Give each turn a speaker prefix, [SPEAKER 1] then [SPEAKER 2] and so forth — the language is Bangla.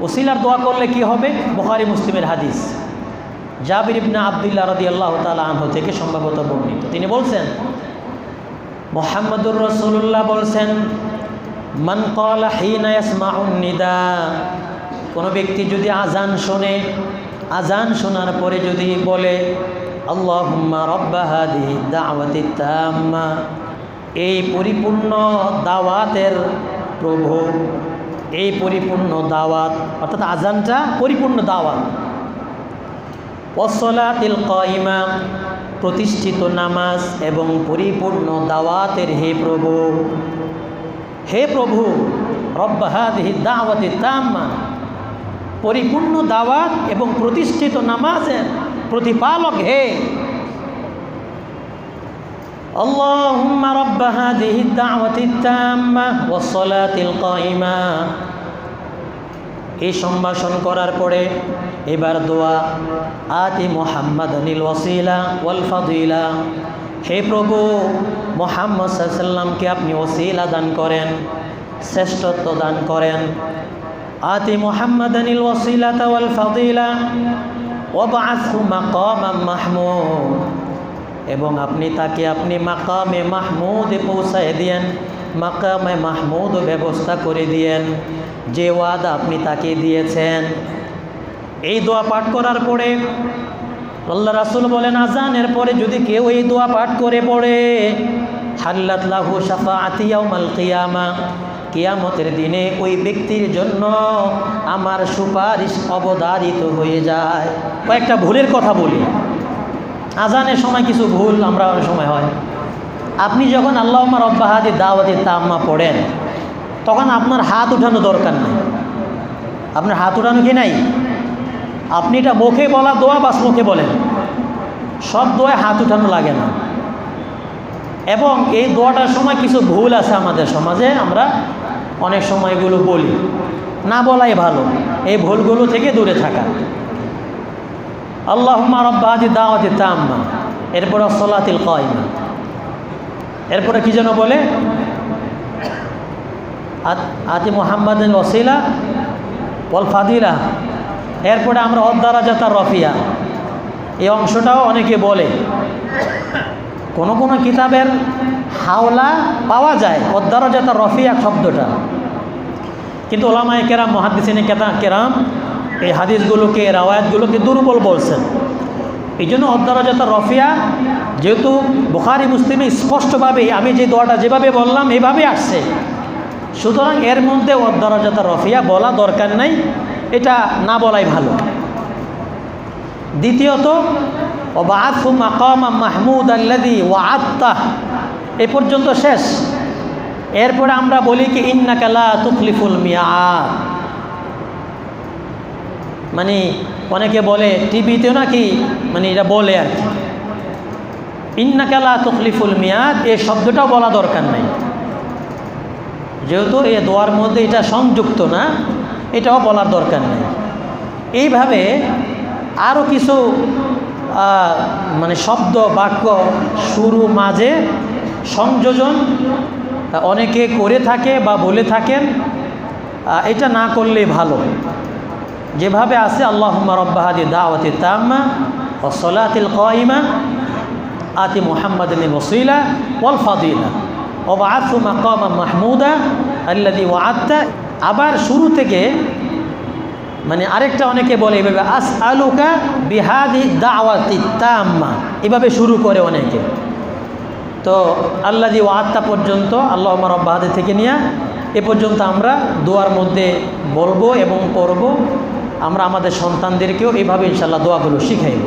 [SPEAKER 1] ওসিলার দোয়া করলে কি হবে? বুখারী মুসলিমের হাদিস, জাবির ইবনে আব্দুল্লাহ রাদিয়াল্লাহু তাআলা আনহু থেকে সম্ভবত বর্ণিত। তিনি বলছেন, মুহাম্মদুর রাসূলুল্লাহ বলছেন, মান ক্বালা হিনা ইয়াসমাউন নিদা, কোনো ব্যক্তি যদি আজান শোনে, আজান শোনার পরে যদি বলে আল্লাহুম্মা রাব্বা হাযিহি দাওয়াতি তাম্মা, এই পরিপূর্ণ দাওয়াতের প্রভু, এই পরিপূর্ণ দাওয়াত, অর্থাৎ আজানটা পরিপূর্ণ দাওয়াত, ওয়াসসালাতিল কায়িমা, প্রতিষ্ঠিত নামাজ এবং পরিপূর্ণ দাওয়াতের হে প্রভু, হে প্রভু, রব্বা হাযিহি দাওয়াতি তাম্মা, পরিপূর্ণ দাওয়াত এবং প্রতিষ্ঠিত নামাজের প্রতিপালক হে, আল্লাহুম্মা রাব্বা হাযিহি দাওয়াতি তাম্মা ওয়াসসালাতিল কায়িমা। এই সম্ভাষণ করার পরে এবার দোয়া, আতি মুহাম্মাদানিল ওয়াসিলা ওয়াল ফাদিলা, হে প্রভু মুহাম্মদ সাল্লাল্লাহু আলাইহি সাল্লামকে আপনি ওসিলা দান করেন, শ্রেষ্ঠত্ব দান করেন। আতি মুহাম্মাদানিল ওয়াসিলাতা ওয়াল ফাদিলা ওয়াবআথহু মাকামান মাহমুদ, এবং আপনি তাকে আপনি মাকামে মাহমুদে পৌঁছায় দিয়েন, মাকামে মাহমুদ ব্যবস্থা করে দিয়েন, যে ওয়াদা আপনি তাকে দিয়েছেন। এই দোয়া পাঠ করার পরে আল্লাহ রাসূল বলেন, আজানের পরে যদি কেউ এই দোয়া পাঠ করে পড়ে, হাল্লাত লাহু শাফাআতি ইয়াউমাল কিয়ামা, কিয়ামতের দিনে ওই ব্যক্তির জন্য আমার সুপারিশ অবধারিত হয়ে যায়। কয়েকটা ভুলের কথা বলি। আজানের সময় কিছু ভুল আমরা অনেক সময় হয়। আপনি যখন আল্লাহুম্মা রাব্বা হাযিহি দাওয়াতি তাম্মা পড়েন, তখন আপনার হাত উঠানো দরকার নেই। আপনার হাত উঠানো কি নাই? আপনি এটা মুখে বলা দোয়া, বাস মুখে বলেন, সব দোয়ায় হাত উঠানো লাগে না। এবং এই দোয়াটার সময় কিছু ভুল আছে আমাদের সমাজে, আমরা অনেক সময় এগুলো বলি, না বলাই ভালো, এই ভুলগুলো থেকে দূরে থাকা। আল্লাহুম্মা রাব্বা হাযিহি দাওয়াতি তাম্মা, এরপরে সালাতিল কায়িমা, এরপরে কি যেন বলে, আতি মুহাম্মাদানিল ওয়াসিলা ওয়াল ফাদিলা, এরপরে আমরা অদ্দারাজাতার রফিয়া, এই অংশটাও অনেকে বলে। কোন কোন কিতাবের হাওলা পাওয়া যায় অদ্দারাজাতার রফিয়া শব্দটা, কিন্তু উলামায়ে কেরাম, মুহাদ্দিসিনে কেরাম এই হাদিসগুলোকে, রাওয়ায়াতগুলোকে দুর্বল বলছেন। এই জন্য অদ্দারাজাতার রফিয়া, যেহেতু বুখারী মুসলিমে স্পষ্টভাবে আমি যে দোয়াটা যেভাবে বললাম এভাবে আসছে, সুতরাং এর মধ্যে অদ্দারাজাতার রফিয়া বলা দরকার নাই, এটা না বলাই ভালো। দ্বিতীয়ত, ওয়াবআথহু মাকামান মাহমুদ আল্লাযী ওয়া'আদতাহ, এ পর্যন্ত শেষ। এরপরে আমরা বলি কি ইন্নাকা লা তুখলিফুল মিয়াদ, মানে অনেকে বলে টিভিতেও নাকি, মানে এটা বলে আর কি, ইন্নাকা লা তুখলিফুল মিয়াদ, এই শব্দটাও বলা দরকার নাই, যেহেতু এই দোয়ার মধ্যে এটা সংযুক্ত না, এটাও বলার দরকার নেই। এইভাবে আরও কিছু মানে শব্দ, বাক্য শুরু মাঝে সংযোজন অনেকে করে থাকে বা বলে থাকেন, এটা না করলে ভালো। যেভাবে আছে আল্লাহুম্মা রাব্বা হাযিহি দাওয়াতি তাম্মা ওয়াসসালাতিল কায়িমা আতি মুহাম্মাদানিল ওয়াসিলা ওয়াল ফাদিলা ওয়াবআথহু মাকামান মাহমুদা আল্লাযী ওয়া'আদতা, আবার শুরু থেকে মানে আরেকটা অনেকে বলে এভাবে, আসআলুকা বিহাযিহি দাওয়াতি তাম্মা, এভাবে শুরু করে অনেকে। তো আল্লাযী ওয়া'আদতা পর্যন্ত, আল্লাহুম্মা রাব্বা হাযিহি থেকে নিয়ে এ পর্যন্ত আমরা দোয়ার মধ্যে বলবো এবং পড়ব। আমরা আমাদের সন্তানদেরকেও এইভাবে ইনশাআল্লাহ দোয়াগুলো শিখাইব।